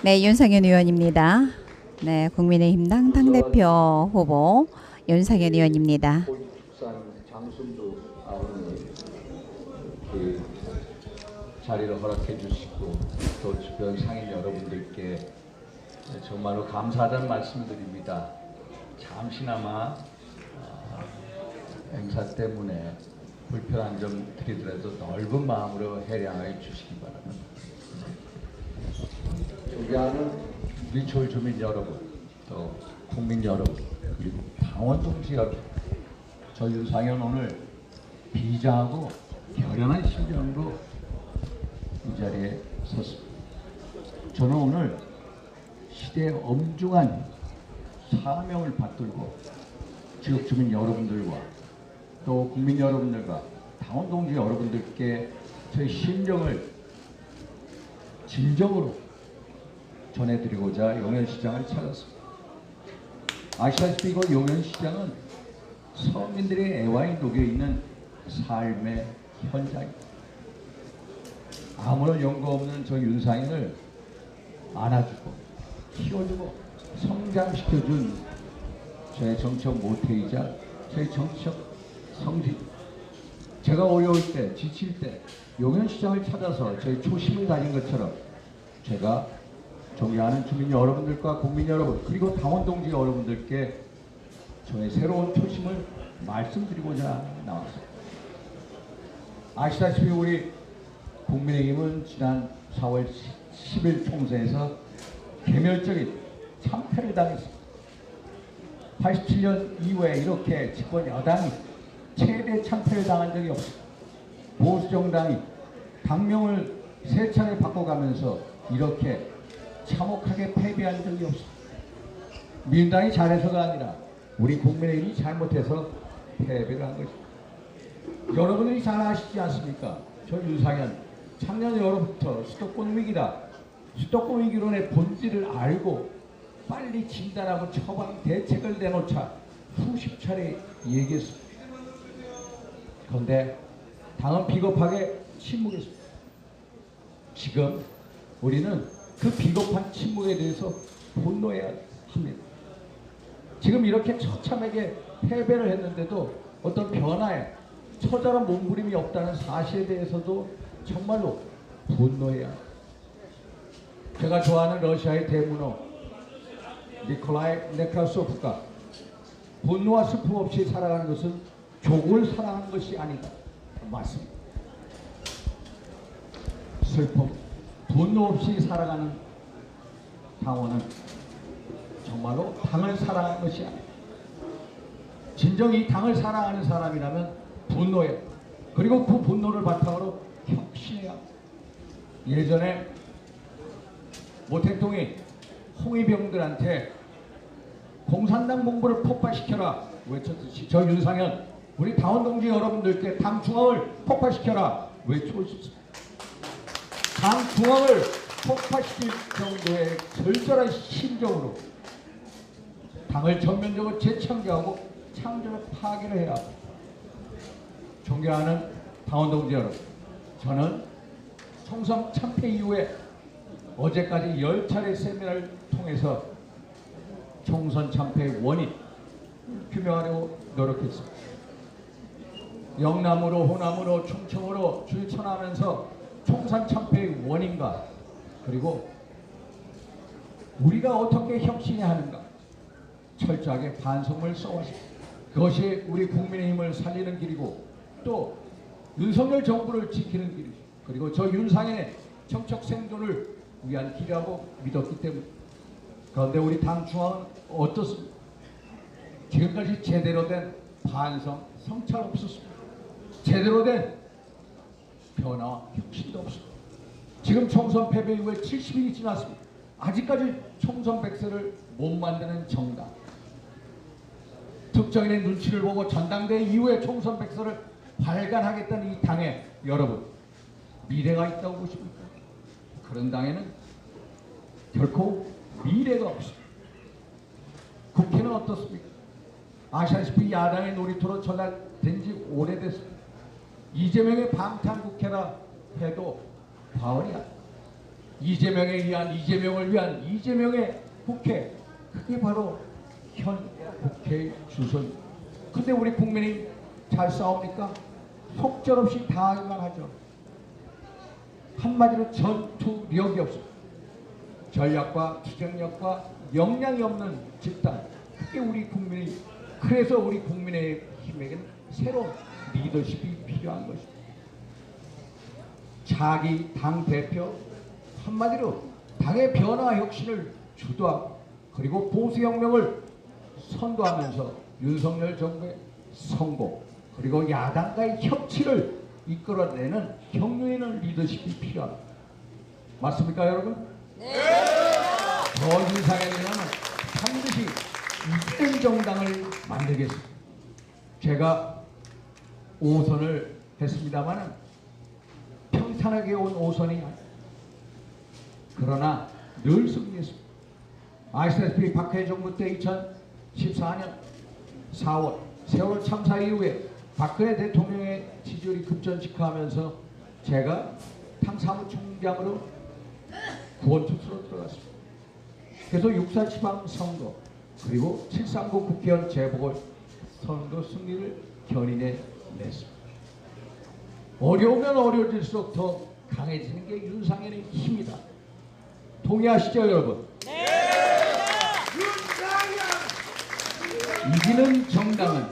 네, 윤상현 의원입니다. 네, 국민의힘당 당대표 후보 윤상현 의원입니다. 고육축산 장순도 아우니 이렇게 자리를 허락해 주시고 또 주변 상인 여러분들께 정말로 감사하다는 말씀을 드립니다. 잠시나마 행사 때문에 불편한 점 드리더라도 넓은 마음으로 해량해 주시기 바랍니다. 존경하는 우리 서울 주민 여러분, 또 국민 여러분, 그리고 당원 동지 여러분, 저 윤상현 오늘 비장하고 결연한 심정으로 이 자리에 섰습니다. 저는 오늘 시대의 엄중한 사명을 받들고 지역 주민 여러분들과 또 국민 여러분들과 당원 동지 여러분들께 저희 심정을 진정으로 전해드리고자 용현시장을 찾았습니다. 아시다시피 이곳 용현시장은 서민들의 애환이 녹여있는 삶의 현장입니다. 아무런 연고 없는 저 윤상현을 안아주고 키워주고 성장시켜준 저의 정치적 모태이자 저의 정치적 성지. 제가 어려울 때 지칠 때 용현시장을 찾아서 저의 초심을 가진 것처럼 제가 존경하는 주민 여러분들과 국민 여러분 그리고 당원 동지 여러분들께 저의 새로운 초심을 말씀드리고자 나왔습니다. 아시다시피 우리 국민의힘은 지난 4월 10일 총선에서 개멸적인 참패를 당했습니다. 87년 이후에 이렇게 집권 여당이 최대 참패를 당한 적이 없습니다. 보수정당이 당명을 세 차례 바꿔가면서 이렇게 참혹하게 패배한 적이 없습니다. 민주당이 잘해서가 아니라 우리 국민의힘이 잘못해서 패배를 한 것입니다. 여러분들이 잘 아시지 않습니까? 저 윤상현 작년 여름부터 수도권 위기다. 수도권 위기론의 본질을 알고 빨리 진단하고 처방 대책을 내놓자 수십 차례 얘기했습니다. 그런데 당은 비겁하게 침묵했습니다. 지금 우리는 그 비겁한 침묵에 대해서 분노해야 합니다. 지금 이렇게 처참하게 패배를 했는데도 어떤 변화에 처절한 몸부림이 없다는 사실에 대해서도 정말로 분노해야 합니다. 제가 좋아하는 러시아의 대문호 니콜라이 네크라소프가 분노와 슬픔 없이 살아가는 것은 족을 사랑하는 것이 아니다. 맞습니다. 슬픔, 분노 없이 살아가는 당원은 정말로 당을 사랑하는 것이 아니다. 진정 이 당을 사랑하는 사람이라면 분노해야 합니다. 그리고 그 분노를 바탕으로 혁신해야 합니다. 예전에 모택동이 홍위병들한테 공산당 본부를 폭파시켜라 외쳤듯이 저 윤상현 우리 당원 동지 여러분들께 당 중앙을 폭파시켜라 외치고 싶습니다. 당 중앙을 폭파시킬 정도의 절절한 심정으로 당을 전면적으로 재창조하고 창조를 파괴를 해야 합니다. 존경하는 당원 동지 여러분, 저는 총선 참패 이후에 어제까지 10차례 세미나를 통해서 총선 참패의 원인 규명하려고 노력했습니다. 영남으로 호남으로 충청으로 출천하면서 총선 참패의 원인과 그리고 우리가 어떻게 혁신해야 하는가 철저하게 반성을 써왔습니다. 그것이 우리 국민의힘을 살리는 길이고 또 윤석열 정부를 지키는 길이고 그리고 저 윤상현의 정책 생존을 위한 길이라고 믿었기 때문에. 그런데 우리 당 중앙은 어떻습니까? 지금까지 제대로 된 반성, 성찰 없었습니다. 제대로 된 변화, 혁신도 없습니다. 지금 총선 패배 이후에 70일이 지났습니다. 아직까지 총선 백세를 못 만드는 정당. 특정인의 눈치를 보고 전당대회 이후에 총선 백서를 발간하겠다는 이 당에 여러분 미래가 있다고 보십니까? 그런 당에는 결코 미래가 없습니다. 국회는 어떻습니까? 아시다시피 야당의 놀이터로 전락된 지 오래됐습니다. 이재명의 방탄국회라 해도 과언이 아닙니다. 이재명을 위한 이재명의 국회, 그게 바로 현 국회의 주소입니다. 근데 우리 국민이 잘 싸웁니까? 속절없이 당하기만 하죠. 한마디로 전투력이 없습니다. 전략과 투쟁력과 역량이 없는 집단, 그게 우리 국민이, 그래서 우리 국민의 힘에게는 새로운 리더십이 필요한 것입니다. 자기 당 대표, 한마디로 당의 변화 혁신을 주도하고 그리고 보수혁명을 선도하면서 윤석열 정부의 성공 그리고 야당과의 협치를 이끌어내는 경륜 있는 리더십이 필요합니다. 맞습니까 여러분? 네. 저 윤상현이라면 반드시 이기는 정당을 만들겠습니다. 제가 5선을 했습니다만 평탄하게 온 5선이 아니에요. 그러나 늘 승리했습니다. 아시다시피 박해 정부 때 2014년 4월 세월 참사 이후에 박근혜 대통령의 지지율이 급전직하하면서 제가 당 사무총장으로 구원투수로 들어갔습니다. 그래서 6.4 지방선거 그리고 7.3구 국회의원 재보궐선거 승리를 견인해냈습니다. 어려우면 어려워질수록 더 강해지는 게 윤상현의 힘이다. 동의하시죠 여러분? 네! 이기는 정당은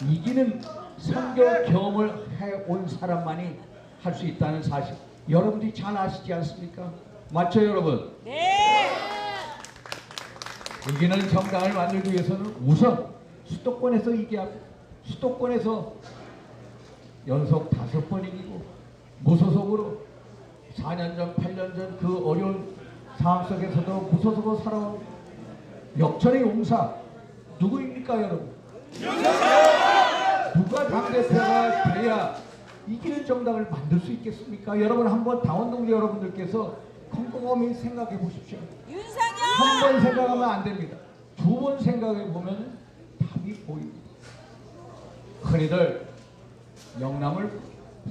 이기는 선거 경험을 해온 사람만이 할 수 있다는 사실 여러분들이 잘 아시지 않습니까? 맞죠 여러분? 네! 이기는 정당을 만들기 위해서는 우선 수도권에서 이기하고 수도권에서 연속 5번 이기고 무소속으로 4년 전 8년 전 그 어려운 상황 속에서도 무소속으로 살아온 역전의 용사 누구입니까 여러분? 누가 당대표가 돼야 이기는 정당을 만들 수 있겠습니까? 여러분 한번 당원동지 여러분들께서 컴컴히 생각해 보십시오. 한 번 생각하면 안 됩니다. 2번 생각해 보면 답이 보입니다. 흔히들 영남을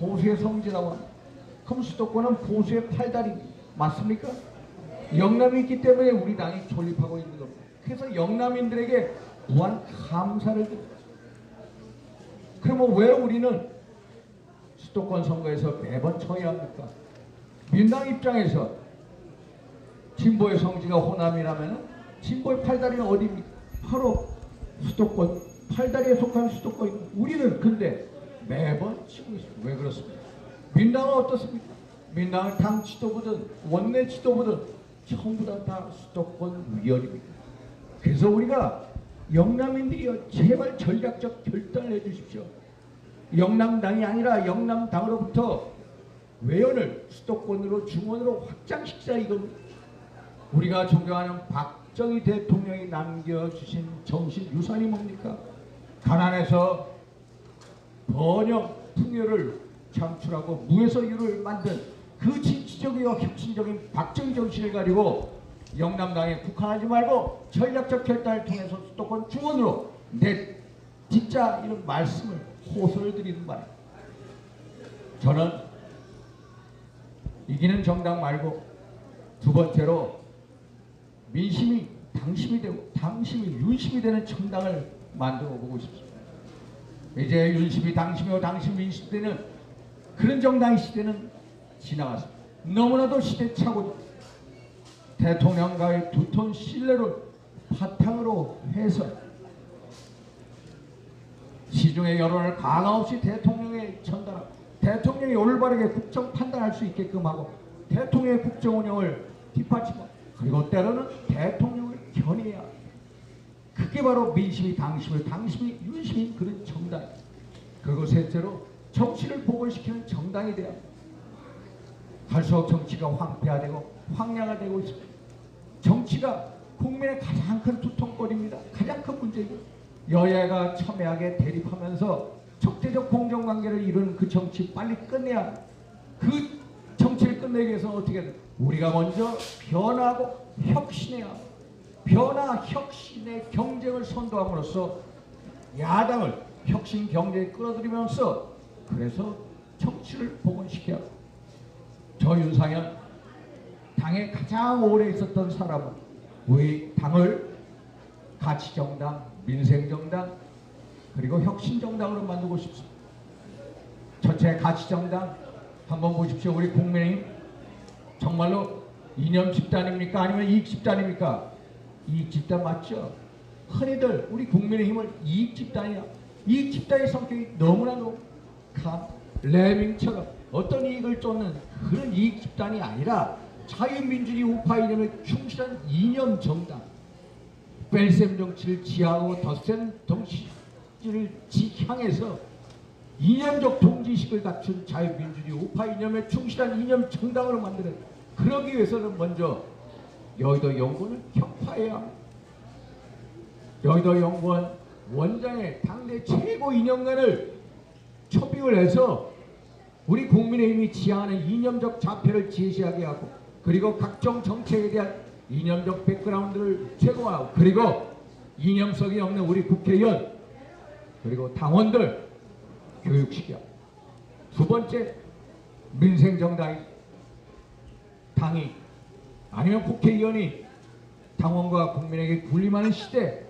보수의 성지라고 합니다. 그럼 수도권은 보수의 팔다리입니다. 맞습니까? 영남이 있기 때문에 우리 당이 존립하고 있는 겁니다. 그래서 영남인들에게 무한 감사를 드립니다. 그러면 왜 우리는 수도권 선거에서 매번 쳐야 합니까? 민당 입장에서 진보의 성지가 호남이라면 진보의 팔다리는 어디입니까? 바로 수도권 팔다리에 속한 수도권입니다. 우리는 근데 매번 치고 있습니다. 왜 그렇습니까? 민당은 어떻습니까? 민당은 당 지도부든 원내 지도부든 전부 다 수도권 위원입니다. 그래서 우리가 영남인들이요 제발 전략적 결단을 해주십시오. 영남당이 아니라 영남당으로부터 외연을 수도권으로 중원으로 확장시키자 이겁니다. 우리가 존경하는 박정희 대통령이 남겨주신 정신 유산이 뭡니까? 가난에서 번영 풍요를 창출하고 무에서 유를 만든 그 진취적이고 혁신적인 박정희 정신을 가지고 영남당에 국한하지 말고 전략적 결단을 통해서 수도권 중원으로 진짜 이런 말씀을 호소를 드리는 바입니다. 저는 이기는 정당 말고 두 번째로 민심이 당심이 되고 당심이 윤심이 되는 정당을 만들어 보고 싶습니다. 이제 윤심이 당심이고 당심이 민심이 되는 그런 정당의 시대는 지나갔습니다. 너무나도 시대착오 대통령과의 두터운 신뢰를 바탕으로 해서 시중의 여론을 가감없이 대통령에 전달하고 대통령이 올바르게 국정 판단할 수 있게끔 하고 대통령의 국정 운영을 뒷받침하고 그리고 때로는 대통령을 견해야 합니다. 그게 바로 민심이 당심을 당심이 윤심이 그런 정당입니다. 그리고 셋째로 정치를 복원시키는 정당이 돼야 합니다. 갈수록 정치가 황폐화되고 황량화되고 있습니다. 정치가 국민의 가장 큰 두통거리입니다. 가장 큰 문제입니다. 여야가 첨예하게 대립하면서 적대적 공정관계를 이루는 그 정치 빨리 끝내야 합니다. 그 정치를 끝내기 위해서는 어떻게 해야 됩니까? 우리가 먼저 변화하고 혁신해야 합니다. 변화, 혁신의 경쟁을 선도함으로써 야당을 혁신 경제에 끌어들이면서 그래서 정치를 복원시켜야 합니다. 저 윤상현 당에 가장 오래 있었던 사람은 우리 당을 가치정당, 민생정당, 그리고 혁신정당으로 만들고 싶습니다. 전체 가치정당 한번 보십시오. 우리 국민의힘 정말로 이념 집단입니까? 아니면 이익 집단입니까? 이익 집단 맞죠? 흔히들 우리 국민의힘은 이익 집단이야. 이익 집단의 성격이 너무나도 레밍처럼 어떤 이익을 쫓는 그런 이익 집단이 아니라 자유민주주의 우파 이념에 충실한 이념 정당, 뺄셈 정치를 지향하고 덧셈 정치를 향해서 이념적 동지식을 갖춘 자유민주주의 우파 이념에 충실한 이념 정당으로 만드는, 그러기 위해서는 먼저 여의도 연구원을 격파해야 합니다. 여의도 연구원 원장의 당내 최고 이념가를 초빙을 해서 우리 국민의힘이 지향하는 이념적 자표를 제시하게 하고, 그리고 각종 정책에 대한 이념적 백그라운드를 제공하고, 그리고 이념성이 없는 우리 국회의원 그리고 당원들 교육시켜. 두 번째, 민생정당이 당이 아니면 국회의원이 당원과 국민에게 군림하는 시대,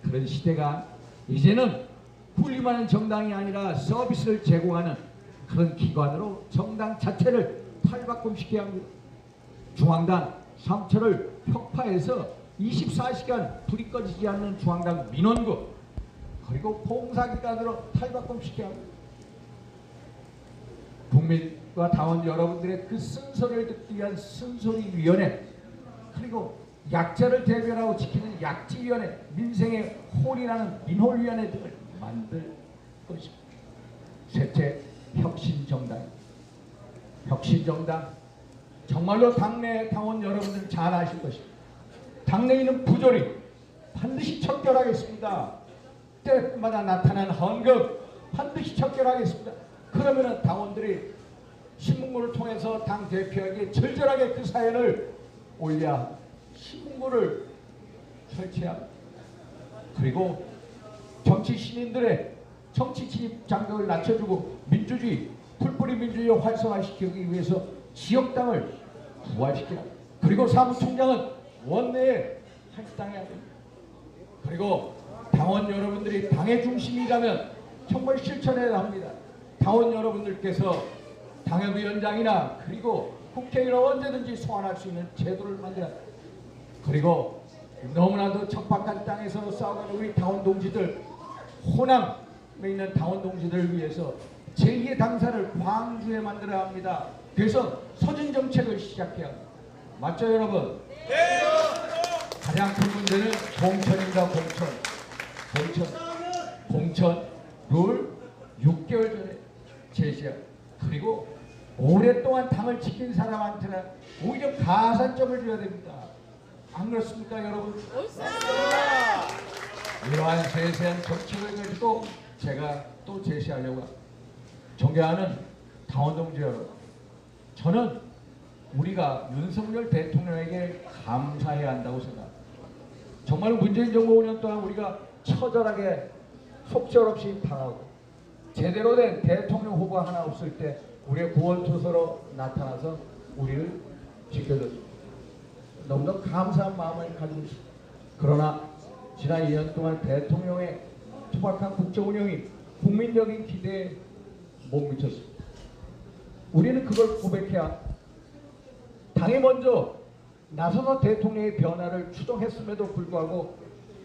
그런 시대가 이제는 군림하는 정당이 아니라 서비스를 제공하는 그런 기관으로 정당 자체를 탈바꿈시켜야 합니다. 중앙당 3처를 혁파해서 24시간 불이 꺼지지 않는 중앙당 민원국, 그리고 봉사기관으로 탈바꿈시켜야 합니다. 국민과 당원 여러분들의 그 쓴소리를 듣기 위한 쓴소리위원회, 그리고 약자를 대변하고 지키는 약지위원회, 민생의 홀이라는 민홀위원회 등을 만들 것입니다. 셋째, 혁신정당. 혁신정당 정말로 당내 당원 여러분들 잘 아실 것입니다. 당내에 있는 부조리 반드시 척결하겠습니다. 때마다 나타난 헌금 반드시 척결하겠습니다. 그러면은 당원들이 신문고를 통해서 당 대표에게 절절하게 그 사연을 올려 신문고를 설치해야 합니다. 그리고 정치 시민들의 정치 진입 장벽을 낮춰주고 민주주의, 풀뿌리 민주주의를 활성화시키기 위해서 지역당을 부활시켜야 합니다. 그리고 사무총장은 원내에 할당해야 합니다. 그리고 당원 여러분들이 당의 중심이라면 정말 실천해야 합니다. 당원 여러분들께서 당협위원장이나 그리고 국회의원 언제든지 소환할 수 있는 제도를 만들어야 합니다. 그리고 너무나도 척박한 땅에서 싸우는 우리 당원 동지들, 호남에 있는 당원 동지들을 위해서 제2의 당사를 광주에 만들어야 합니다. 그래서 서진 정책을 시작해야 합니다. 맞죠 여러분? 네. 가장 큰 문제는 공천입니다. 공천 룰 6개월 전에 제시하고, 그리고 오랫동안 당을 지킨 사람한테는 오히려 가산점을 줘야 됩니다. 안 그렇습니까 여러분? 이러한 세세한 정책을 가지고 제가 또 제시하려고 합니다. 존경하는 당원 동지 여러분, 저는 우리가 윤석열 대통령에게 감사해야 한다고 생각합니다. 정말 문재인 정부 5년 동안 우리가 처절하게 속절없이 당하고 제대로 된 대통령 후보가 하나 없을 때 우리의 구원투서로 나타나서 우리를 지켜줬습니다. 너무나 감사한 마음을 가지고 있습니다. 그러나 지난 2년 동안 대통령의 투박한 국정 운영이 국민적인 기대에 못 미쳤습니다. 우리는 그걸 고백해야 당이 먼저 나서서 대통령의 변화를 추동했음에도 불구하고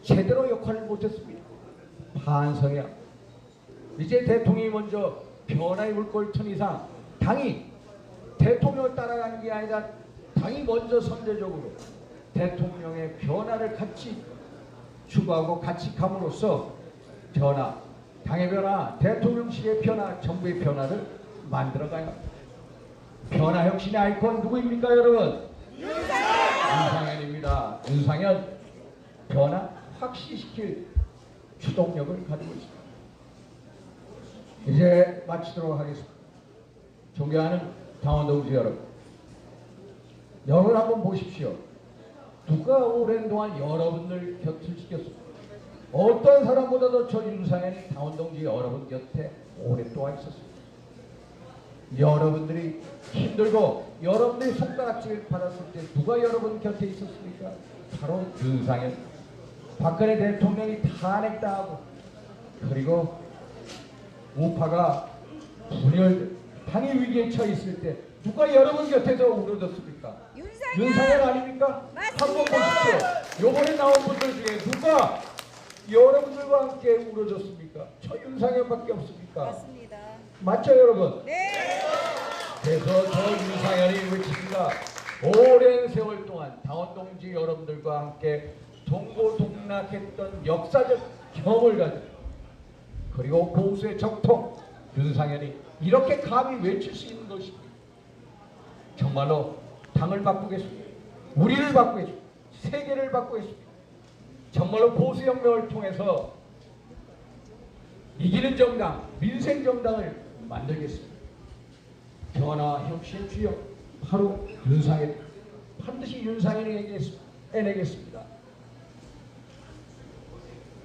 제대로 역할을 못했습니다. 반성해야 합니다. 이제 대통령이 먼저 변화의 물꼬를 튼 이상 당이 대통령을 따라가는 게 아니라 당이 먼저 선제적으로 대통령의 변화를 같이 추구하고 같이 감으로써 변화, 당의 변화, 대통령실의 변화, 정부의 변화를 만들어가야 합니다. 변화 혁신의 아이콘 누구입니까 여러분? 윤상현입니다. 윤상현 변화 확실시킬 주동력을 가지고 있습니다. 이제 마치도록 하겠습니다. 존경하는 당원 동지 여러분, 여러분 한번 보십시오. 누가 오랜 동안 여러분들 곁을 지켰습니까? 어떤 사람보다도 저 윤상현이 당원 동지 여러분 곁에 오랫동안 있었습니다. 여러분들이 힘들고 여러분들이 손가락질 받았을 때 누가 여러분 곁에 있었습니까? 바로 윤상현. 박근혜 대통령이 탄핵당하고 그리고 우파가 분열 당의 위기에 처해 있을 때 누가 여러분 곁에서 울어줬습니까? 윤상현 아닙니까? 한번 보십시오. 요번에 나온 분들 중에 누가 여러분들과 함께 울어줬습니까? 저 윤상현밖에 없습니까? 맞습니다. 맞죠 여러분? 네. 그래서 저 윤상현이 외칩니다. 오랜 세월 동안 당원동지 여러분들과 함께 동고동락했던 역사적 경험을 가지고 그리고 보수의 적통 윤상현이 이렇게 감히 외칠 수 있는 것입니다. 정말로 당을 바꾸겠습니다. 우리를 바꾸겠습니다. 세계를 바꾸겠습니다. 정말로 보수혁명을 통해서 이기는 정당, 민생 정당을 만들겠습니다. 변화 혁신 주역 바로 윤상현. 반드시 윤상현이 해내겠습니다.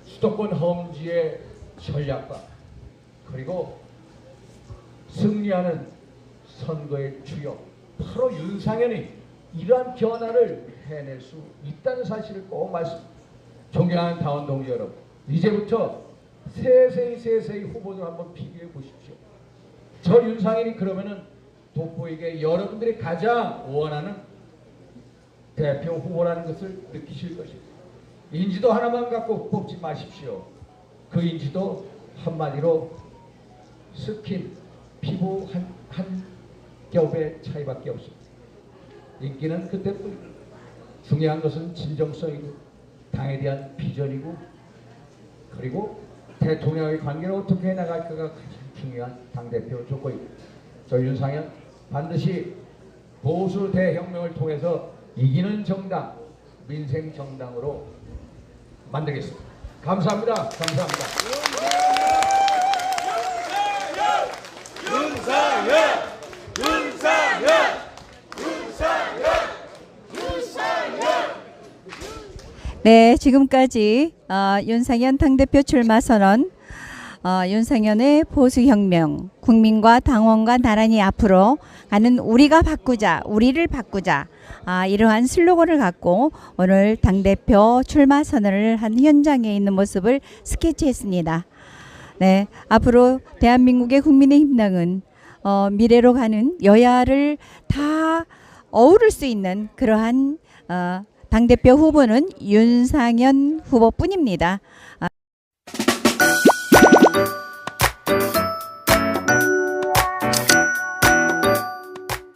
수도권 험지의 전략과 그리고 승리하는 선거의 주역 바로 윤상현이 이러한 변화를 해낼 수 있다는 사실을 꼭 말씀. 존경하는 당원 동지 여러분, 이제부터 세세히 후보들 한번 비교해 보십시오. 저 윤상현이 그러면은 돋보이게 여러분들이 가장 원하는 대표 후보라는 것을 느끼실 것입니다. 인지도 하나만 갖고 뽑지 마십시오. 그 인지도 한마디로 스킨, 피부 한 겹의 차이밖에 없습니다. 인기는 그때뿐입니다. 중요한 것은 진정성이고 당에 대한 비전이고 그리고 대통령의 관계를 어떻게 나갈까가 가장 중요한 당대표 조건입니다. 저 윤상현 반드시 보수 대혁명을 통해서 이기는 정당, 민생 정당으로 만들겠습니다. 감사합니다. 감사합니다. 네, 지금까지 윤상현 당대표 출마 선언, 윤상현의 보수혁명, 국민과 당원과 나란히 앞으로 가는 우리가 바꾸자, 우리를 바꾸자, 이러한 슬로건을 갖고 오늘 당대표 출마 선언을 한 현장에 있는 모습을 스케치했습니다. 네, 앞으로 대한민국의 국민의힘당은 미래로 가는 여야를 다 어우를 수 있는 그러한 당대표 후보는 윤상현 후보뿐입니다.